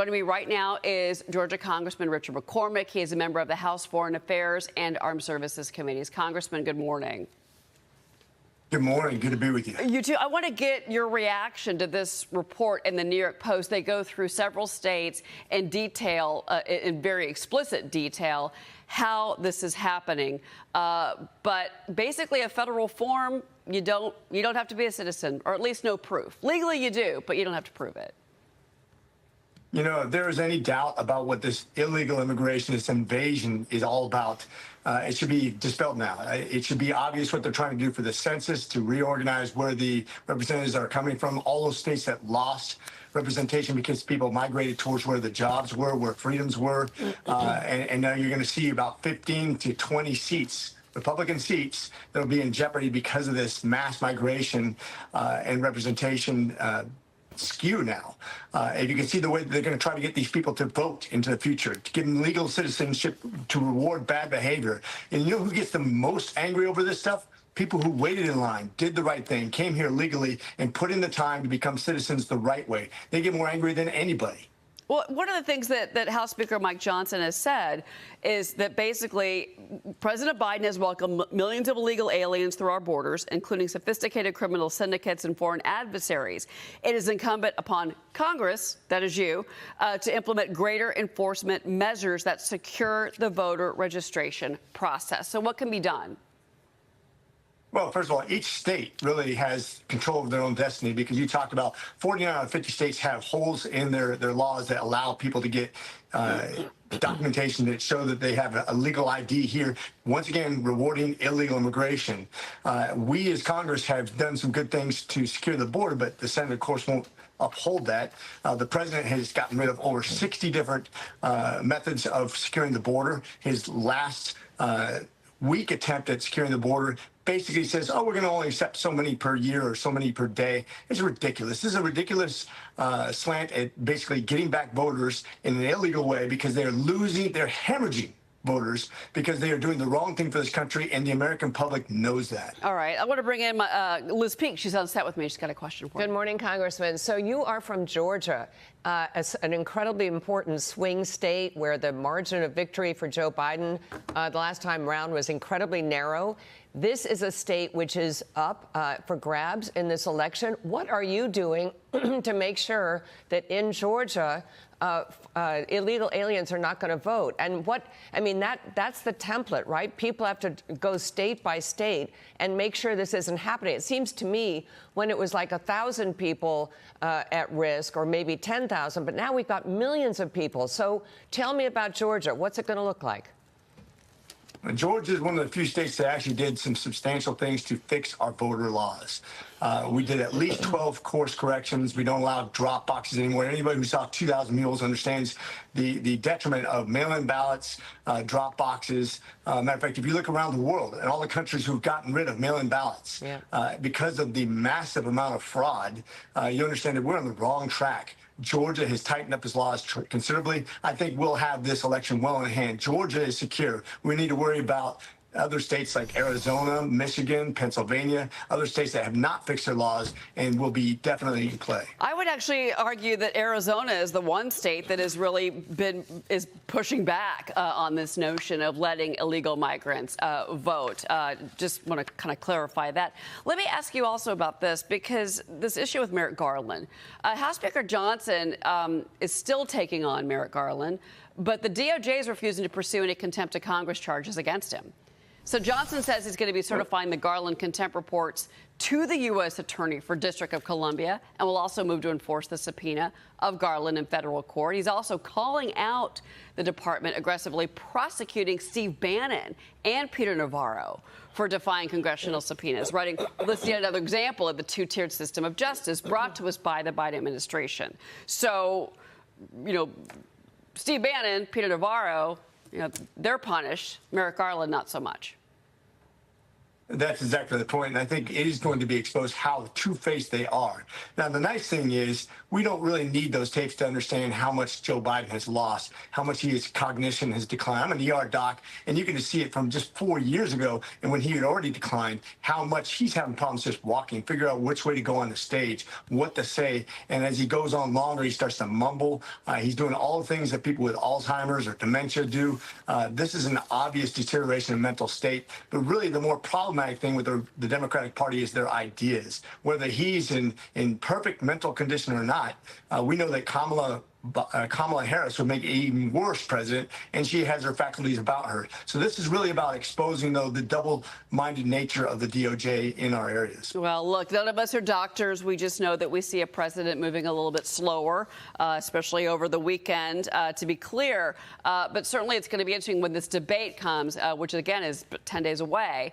Joining me right now is Georgia Congressman Richard McCormick. He is a member of the House Foreign Affairs and Armed Services Committees. Congressman, good morning. Good morning. Good to be with you. You too. I want to get your reaction to this report in the New York Post. They go through several states in detail, in very explicit detail, how this is happening. But basically, a federal form, you don't have to be a citizen, or at least no proof. Legally, you do, but you don't have to prove it. You know, if there is any doubt about what this illegal immigration, this invasion is all about, it should be dispelled now. It should be obvious what they're trying to do for the census, to reorganize where the representatives are coming from. All those states that lost representation because people migrated towards where the jobs were, where freedoms were. And now you're going to see about 15 to 20 seats, Republican seats, that will be in jeopardy because of this mass migration and representation skew now. And you can see the way they're going to try to get these people to vote into the future, to give them legal citizenship, to reward bad behavior. And you know who gets the most angry over this stuff? People who waited in line, did the right thing, came here legally, and put in the time to become citizens the right way. They get more angry than anybody. Well, one of the things that House Speaker Mike Johnson has said is that basically President Biden has welcomed millions of illegal aliens through our borders, including sophisticated criminal syndicates and foreign adversaries. It is incumbent upon Congress, that is you, to implement greater enforcement measures that secure the voter registration process. So what can be done? Well, first of all, each state really has control of their own destiny, because you talked about 49 out of 50 states have holes in their laws that allow people to get documentation that show that they have a legal ID here. Once again, rewarding illegal immigration. We as Congress have done some good things to secure the border, but the Senate, of course, won't uphold that. The president has gotten rid of over 60 different methods of securing the border. His last weak attempt at securing the border basically says, oh, we're going to only accept so many per year or so many per day. It's ridiculous. This is a ridiculous slant at basically getting back voters in an illegal way, because they're hemorrhaging voters because they are doing the wrong thing for this country, and the American public knows that. All right. I want to bring in Liz Peek. She's on set with me. She's got a question for me. Good morning, Congressman. So you are from Georgia, an incredibly important swing state where the margin of victory for Joe Biden the last time around was incredibly narrow. This is a state which is up for grabs in this election. What are you doing to make sure that in Georgia illegal aliens are not going to vote? And that's the template, right? People have to go state by state and make sure this isn't happening. It seems to me when it was like 1,000 people at risk, or maybe 10,000, but now we've got millions of people. So tell me about Georgia. What's it going to look like? Georgia is one of the few states that actually did some substantial things to fix our voter laws. We did at least 12 course corrections. We don't allow drop boxes anymore. Anybody who saw 2,000 Mules understands the detriment of mail-in ballots, drop boxes. Matter of fact, if you look around the world and all the countries who've gotten rid of mail-in ballots, because of the massive amount of fraud, you understand that we're on the wrong track. Georgia has tightened up its laws considerably. I think we'll have this election well in hand. Georgia is secure. We need to worry about other states like Arizona, Michigan, Pennsylvania, other states that have not fixed their laws and will be definitely in play. I would actually argue that Arizona is the one state that has really is pushing back on this notion of letting illegal migrants vote. Just want to kind of clarify that. Let me ask you also about this, because this issue with Merrick Garland. House Speaker Johnson is still taking on Merrick Garland, but the DOJ is refusing to pursue any contempt of Congress charges against him. So Johnson says he's going to be certifying the Garland contempt reports to the U.S. Attorney for District of Columbia, and will also move to enforce the subpoena of Garland in federal court. He's also calling out the department aggressively prosecuting Steve Bannon and Peter Navarro for defying congressional subpoenas, listing another example of the two-tiered system of justice brought to us by the Biden administration. So, you know, Steve Bannon, Peter Navarro, they're punished. Merrick Garland, not so much. That's exactly the point. And I think it is going to be exposed how two-faced they are. Now, the nice thing is we don't really need those tapes to understand how much Joe Biden has lost, how much his cognition has declined. I'm an ER doc, and you can just see it from just 4 years ago and when he had already declined, how much he's having problems just walking, figure out which way to go on the stage, what to say. And as he goes on longer, he starts to mumble. He's doing all the things that people with Alzheimer's or dementia do. This is an obvious deterioration of mental state. But really, the more problematic thing with the Democratic Party is their ideas. Whether he's in perfect mental condition or not, we know that Kamala Harris would make an even worse president, and she has her faculties about her. So this is really about exposing, though, the double-minded nature of the DOJ in our areas. Well, look, none of us are doctors. We just know that we see a president moving a little bit slower, especially over the weekend, to be clear. But certainly it's going to be interesting when this debate comes, which, again, is 10 days away.